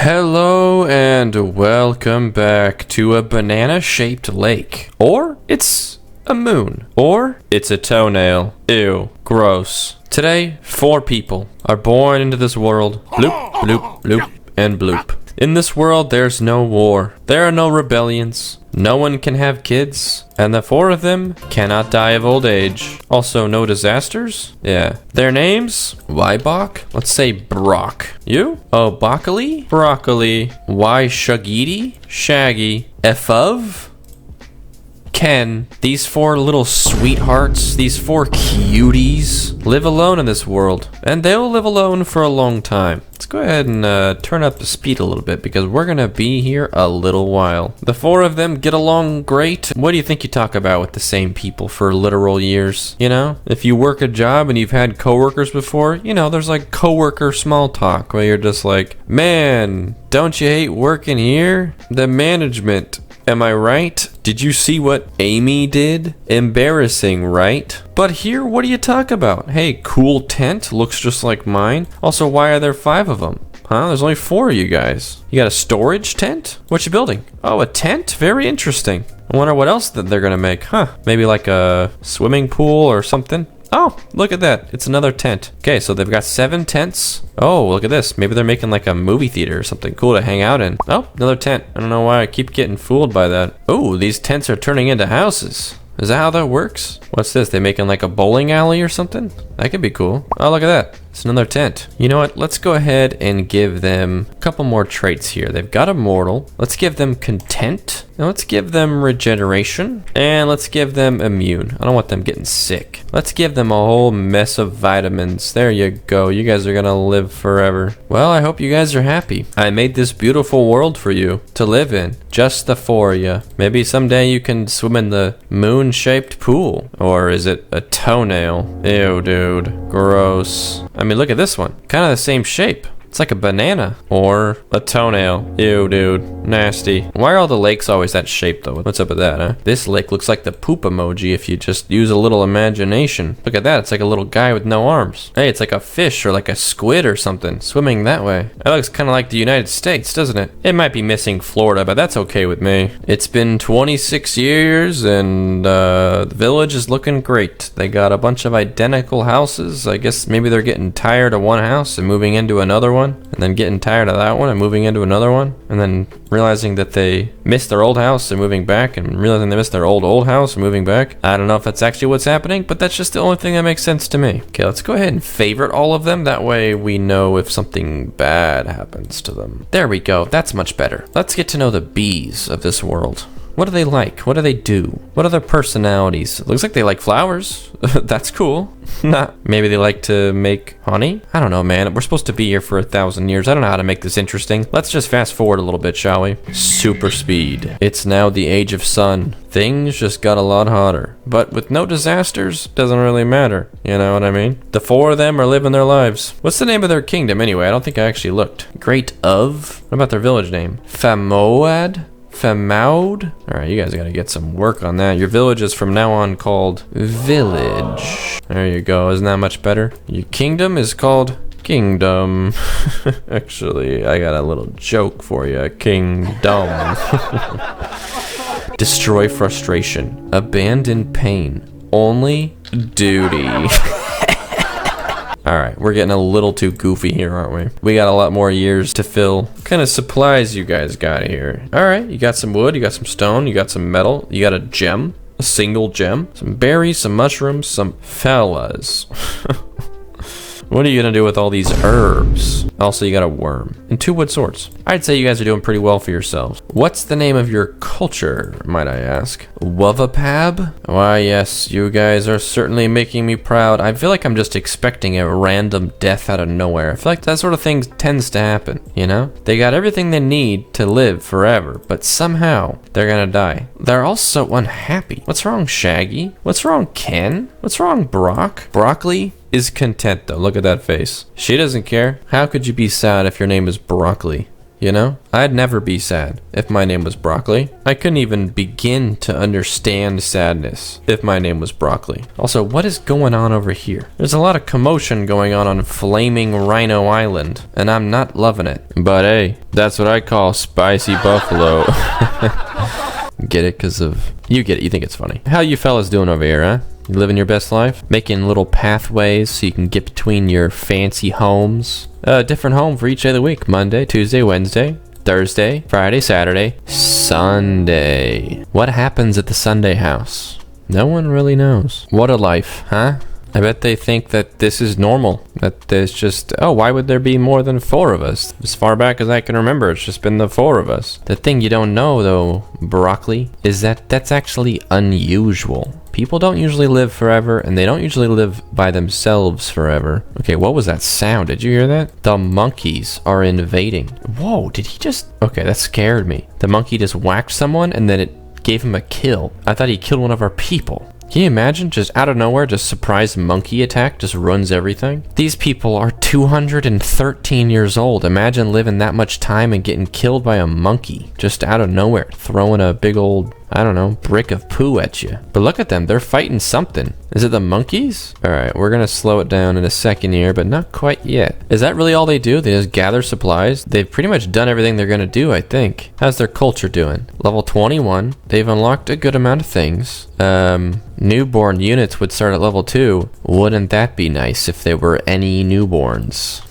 Hello and welcome back to a banana-shaped lake. Or it's a moon. Or it's a toenail. Ew. Gross. Today, 4 people are born into this world. Bloop, bloop, bloop, and bloop. In this world, there's no war. There are no rebellions. No one can have kids. And the 4 of them cannot die of old age. Also, no disasters? Yeah. Their names? WorldBox? Let's say Brock. You? Oh, Broccoli? Broccoli. Y Shaggy? Shaggy. F of? Ken. These 4 little sweethearts, these 4 cuties, live alone in this world. And they'll live alone for a long time. Let's go ahead and turn up the speed a little bit because we're gonna be here a little while. The 4 of them get along great. What do you think you talk about with the same people for literal years? You know, if you work a job and you've had coworkers before, you know, there's like coworker small talk where you're just like, man, don't you hate working here? The management. Am I right? Did you see what Amy did? Embarrassing, right? But here, what do you talk about? Hey, cool tent, looks just like mine. Also, why are there 5 of them? Huh? There's only 4 of you guys. You got a storage tent? What you building? Oh, a tent? Very interesting. I wonder what else that they're gonna make, huh? Maybe like a swimming pool or something? Oh, look at that. It's another tent. Okay, so they've got 7 tents. Oh, look at this. Maybe they're making like a movie theater or something cool to hang out in. Oh, another tent. I don't know why I keep getting fooled by that. Oh, these tents are turning into houses. Is that how that works? What's this? They making like a bowling alley or something? That could be cool. Oh, look at that. It's another tent. You know what? Let's go ahead and give them a couple more traits here. They've got immortal. Let's give them content. Now let's give them regeneration. And let's give them immune. I don't want them getting sick. Let's give them a whole mess of vitamins. There you go. You guys are gonna live forever. Well, I hope you guys are happy. I made this beautiful world for you to live in. Just the 4 of you. Maybe someday you can swim in the moon-shaped pool. Or is it a toenail? Ew, dude. Gross. I mean, look at this one. Kind of the same shape. It's like a banana or a toenail. Ew, dude. Nasty. Why are all the lakes always that shape, though? What's up with that, huh? This lake looks like the poop emoji if you just use a little imagination. Look at that. It's like a little guy with no arms. Hey, it's like a fish or like a squid or something swimming that way. That looks kind of like the United States, doesn't it? It might be missing Florida, but that's okay with me. It's been 26 years and the village is looking great. They got a bunch of identical houses. I guess maybe they're getting tired of one house and moving into another one. And then getting tired of that one and moving into another one, and then realizing that they missed their old house and moving back, and realizing they missed their old house and moving back. I don't know if that's actually what's happening, but that's just the only thing that makes sense to me. Okay, let's go ahead and favorite all of them. That way we know if something bad happens to them. There we go. That's much better. Let's get to know the bees of this world. What do they like? What do they do? What are their personalities? It looks like they like flowers. That's cool. Maybe they like to make honey? I don't know, man. We're supposed to be here for 1,000 years. I don't know how to make this interesting. Let's just fast forward a little bit, shall we? Super speed. It's now the age of sun. Things just got a lot hotter. But with no disasters, doesn't really matter. You know what I mean? The 4 of them are living their lives. What's the name of their kingdom anyway? I don't think I actually looked. Great of? What about their village name? Famoad? Famaud? Alright, you guys gotta get some work on that. Your village is from now on called Village. There you go. Isn't that much better? Your kingdom is called Kingdom. Actually, I got a little joke for you. Kingdom. Destroy frustration. Abandon pain. Only duty. Alright, we're getting a little too goofy here, aren't we? We got a lot more years to fill. What kind of supplies you guys got here? Alright, you got some wood, you got some stone, you got some metal, you got a gem. A single gem. Some berries, some mushrooms, some fellas. What are you gonna do with all these herbs? Also, you got a worm and 2 wood swords. I'd say you guys are doing pretty well for yourselves. What's the name of your culture, might I ask? Wuvapab? Why, yes, you guys are certainly making me proud. I feel like I'm just expecting a random death out of nowhere. I feel like that sort of thing tends to happen, you know? They got everything they need to live forever, but somehow they're gonna die. They're all so unhappy. What's wrong, Shaggy? What's wrong, Ken? What's wrong, Brock? Broccoli is content though. Look at that face. She doesn't care. How could you be sad if your name is Broccoli? you know? I'd never be sad if my name was Broccoli. I couldn't even begin to understand sadness if my name was Broccoli. Also, what is going on over here? There's a lot of commotion going on Flaming Rhino Island, and I'm not loving it. But hey, that's what I call spicy buffalo. Get it? Because of... You get it. You think it's funny. How you fellas doing over here, huh? You living your best life? Making little pathways so you can get between your fancy homes. A different home for each day of the week. Monday, Tuesday, Wednesday, Thursday, Friday, Saturday, Sunday. What happens at the Sunday house? No one really knows. What a life, huh? I bet they think that this is normal. That there's just, oh, why would there be more than 4 of us? As far back as I can remember, it's just been the 4 of us. The thing you don't know, though, Broccoli, is that that's actually unusual. People don't usually live forever, and they don't usually live by themselves forever. Okay, what was that sound? Did you hear that? The monkeys are invading. Whoa, did he just... Okay, that scared me. The monkey just whacked someone, and then it gave him a kill. I thought he killed one of our people. Can you imagine? Just out of nowhere, just surprise monkey attack just ruins everything. These people are 213 years old. Imagine living that much time and getting killed by a monkey just out of nowhere, throwing a big old, I don't know, brick of poo at you. But look at them. They're fighting something. Is it the monkeys? All right, we're going to slow it down in a second here, but not quite yet. Is that really all they do? They just gather supplies? They've pretty much done everything they're going to do, I think. How's their culture doing? Level 21. They've unlocked a good amount of things. Newborn units would start at level 2. Wouldn't that be nice if there were any newborns?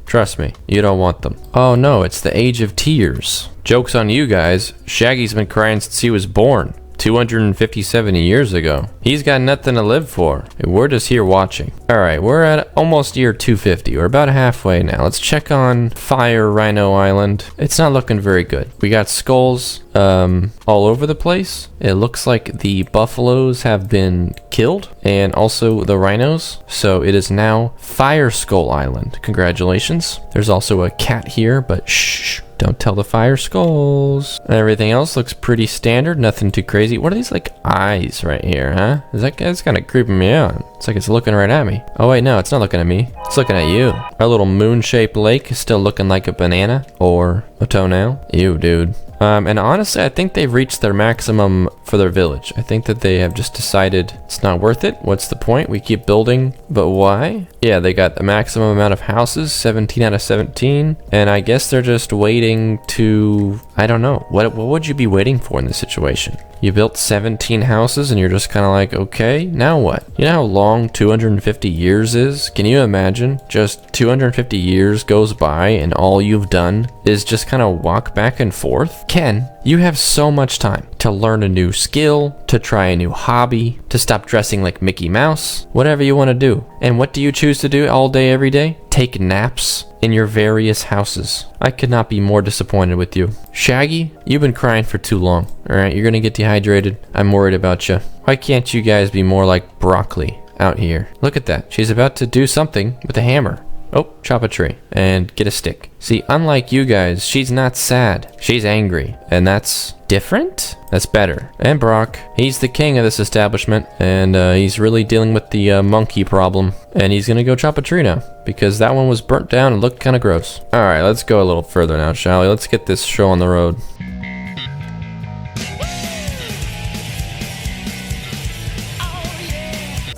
Trust me, you don't want them. Oh no, it's the age of tears. Joke's on you guys. Shaggy's been crying since he was born. 257 years ago. He's got nothing to live for. We're just here watching. Alright, we're at almost year 250. We're about halfway now. Let's check on Fire Rhino Island. It's not looking very good. We got skulls all over the place. It looks like the buffaloes have been killed and also the rhinos. So it is now Fire Skull Island. Congratulations. There's also a cat here, but shh. Don't tell the fire skulls. Everything else looks pretty standard. Nothing too crazy. What are these like eyes right here, huh? That's kind of creeping me out. It's like it's looking right at me. Oh wait, no, it's not looking at me. It's looking at you. Our little moon-shaped lake is still looking like a banana or a toenail. Ew, dude. And honestly, I think they've reached their maximum for their village. I think that they have just decided it's not worth it. What's the point? We keep building, but why? Yeah, they got the maximum amount of houses, 17 out of 17. And I guess they're just waiting to, I don't know. What would you be waiting for in this situation? You built 17 houses and you're just kind of like, okay, now what? You know how long 250 years is? Can you imagine? Just 250 years goes by and all you've done is just kind of walk back and forth? Ken, you have so much time to learn a new skill, to try a new hobby, to stop dressing like Mickey Mouse, whatever you want to do. And what do you choose to do all day, every day? Take naps in your various houses. I could not be more disappointed with you. Shaggy, you've been crying for too long. Alright, you're gonna get dehydrated. I'm worried about you. Why can't you guys be more like Broccoli out here? Look at that. She's about to do something with a hammer. Oh, chop a tree and get a stick. See, unlike you guys, she's not sad. She's angry. And that's different? That's better. And Brock, he's the king of this establishment. And he's really dealing with the monkey problem. And he's gonna go chop a tree now. Because that one was burnt down and looked kind of gross. Alright, let's go a little further now, shall we? Let's get this show on the road.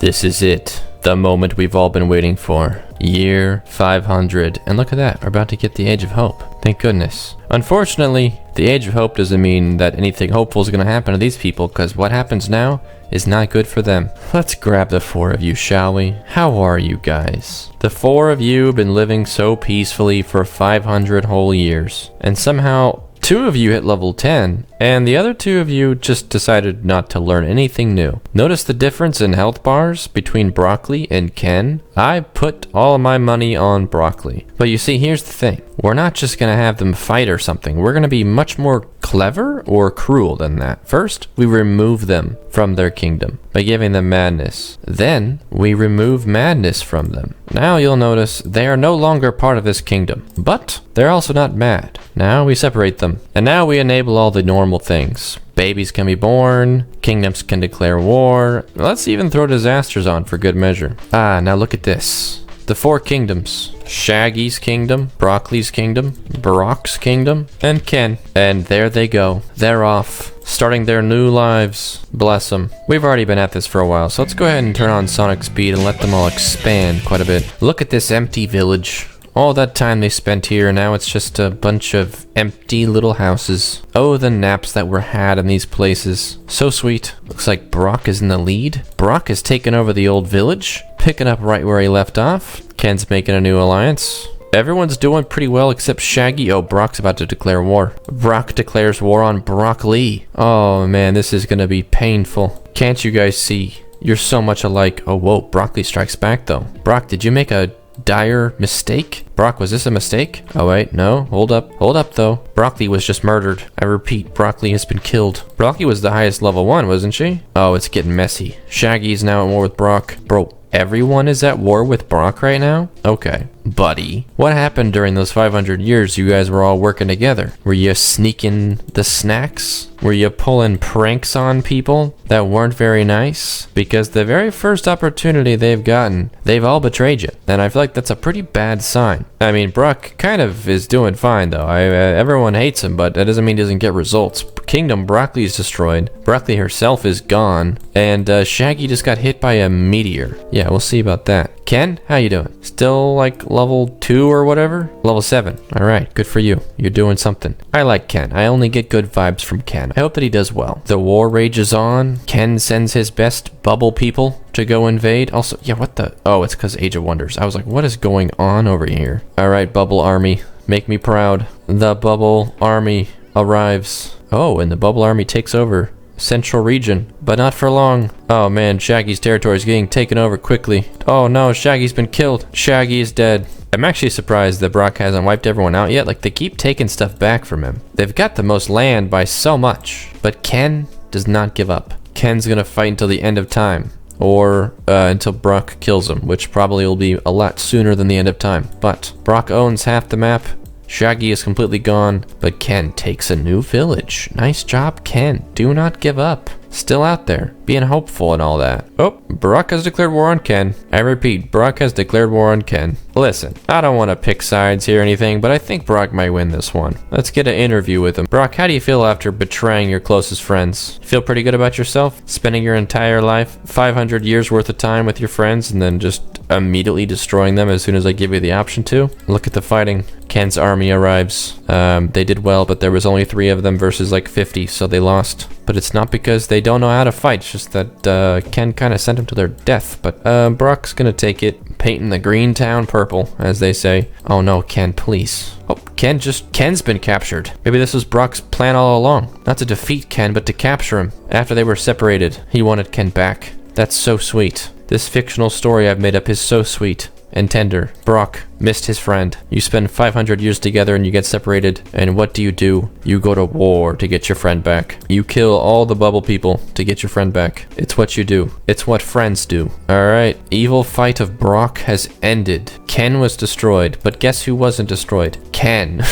This is it. The moment we've all been waiting for. Year 500. And look at that. We're about to get the Age of Hope. Thank goodness. Unfortunately, the Age of Hope doesn't mean that anything hopeful is going to happen to these people, because what happens now is not good for them. Let's grab the 4 of you, shall we? How are you guys? The 4 of you have been living so peacefully for 500 whole years. And somehow 2 of you hit level 10, and the other 2 of you just decided not to learn anything new. Notice the difference in health bars between Broccoli and Ken? I put all of my money on Broccoli. But you see, here's the thing. We're not just going to have them fight or something. We're going to be much more clever or cruel than that. First, we remove them from their kingdom by giving them madness. Then, we remove madness from them. Now you'll notice they are no longer part of this kingdom. But they're also not mad. Now we separate them. And now we enable all the normal things. Babies can be born, kingdoms can declare war. Let's even throw disasters on for good measure. Ah, now look at this. The four kingdoms. Shaggy's kingdom, Broccoli's kingdom, Brock's kingdom, and Ken. And there they go. They're off, starting their new lives. Bless them. We've already been at this for a while, so let's go ahead and turn on Sonic Speed and let them all expand quite a bit. Look at this empty village. All that time they spent here, now it's just a bunch of empty little houses. Oh, the naps that were had in these places. So sweet. Looks like Brock is in the lead. Brock has taken over the old village, picking up right where he left off. Ken's making a new alliance. Everyone's doing pretty well except Shaggy. Oh, Brock's about to declare war. Brock declares war on Broccoli. Oh man, this is gonna be painful. Can't you guys see? You're so much alike. Oh, whoa, Broccoli strikes back though. Brock, did you make a dire mistake? Brock, was this a mistake? Oh wait, no, hold up though. Broccoli was just murdered. I repeat, Broccoli has been killed. Broccoli was the highest level 1, wasn't she? Oh, it's getting messy. Shaggy's now at war with Brock. Bro, everyone is at war with Brock right now? Okay. Buddy, what happened during those 500 years you guys were all working together? Were you sneaking the snacks? Were you pulling pranks on people that weren't very nice? Because the very first opportunity they've gotten, they've all betrayed you. And I feel like that's a pretty bad sign. I mean, Brock kind of is doing fine though. Everyone hates him, but that doesn't mean he doesn't get results. Kingdom Broccoli is destroyed. Broccoli herself is gone. And Shaggy just got hit by a meteor. Yeah, we'll see about that. Ken, how you doing? Still like level 2 or whatever? Level 7. Alright, good for you. You're doing something. I like Ken. I only get good vibes from Ken. I hope that he does well. The war rages on. Ken sends his best bubble people to go invade. Also, yeah, what the? Oh, it's because Age of Wonders. I was like, what is going on over here? Alright, Bubble Army. Make me proud. The Bubble Army arrives. Oh, and the Bubble Army takes over Central region, but not for long. Oh man, Shaggy's territory is getting taken over quickly. Oh no, Shaggy's been killed. Shaggy is dead. I'm actually surprised that Brock hasn't wiped everyone out yet. Like, they keep taking stuff back from him. They've got the most land by so much, but Ken does not give up. Ken's gonna fight until the end of time, or until Brock kills him, which probably will be a lot sooner than the end of time. But Brock owns half the map. Shaggy is completely gone, but Ken takes a new village. Nice job, Ken. Do not give up. Still out there, being hopeful and all that. Oh, Brock has declared war on Ken. I repeat, Brock has declared war on Ken. Listen, I don't want to pick sides here or anything, but I think Brock might win this one. Let's get an interview with him. Brock, how do you feel after betraying your closest friends? Feel pretty good about yourself? Spending your entire life, 500 years worth of time with your friends, and then just immediately destroying them as soon as I give you the option to? Look at the fighting. Ken's army arrives. They did well, but there was only 3 of them versus like 50, so they lost. But it's not because they don't know how to fight, it's just that Ken kind of sent them to their death. But Brock's gonna take it, painting the green town purple, as they say. Oh no, Ken, please. Oh, Ken's been captured. Maybe this was Brock's plan all along. Not to defeat Ken, but to capture him. After they were separated, he wanted Ken back. That's so sweet. This fictional story I've made up is so sweet and tender. Brock missed his friend. You spend 500 years together and you get separated, and what do? You go to war to get your friend back. You kill all the bubble people to get your friend back. It's what you do. It's what friends do. Alright, evil fight of Brock has ended. Ken was destroyed, but guess who wasn't destroyed? Ken.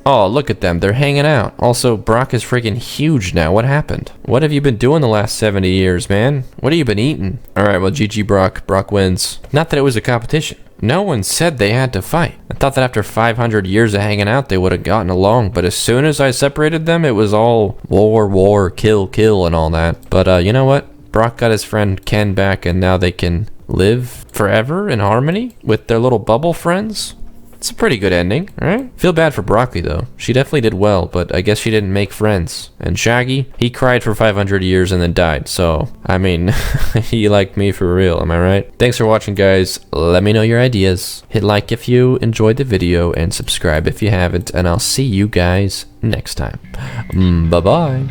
Oh, look at them. They're hanging out. Also, Brock is freaking huge now. What happened? What have you been doing the last 70 years, man? What have you been eating? Alright, well, GG Brock. Brock wins. Not that it was a competition. No one said they had to fight. I thought that after 500 years of hanging out, they would have gotten along. But as soon as I separated them, it was all war, kill, and all that. But you know what? Brock got his friend Ken back, and now they can live forever in harmony with their little bubble friends. It's a pretty good ending, alright? Feel bad for Broccoli though. She definitely did well, but I guess she didn't make friends. And Shaggy, he cried for 500 years and then died. So, I mean, he liked me for real, am I right? Thanks for watching, guys. Let me know your ideas. Hit like if you enjoyed the video and subscribe if you haven't. And I'll see you guys next time. Bye-bye.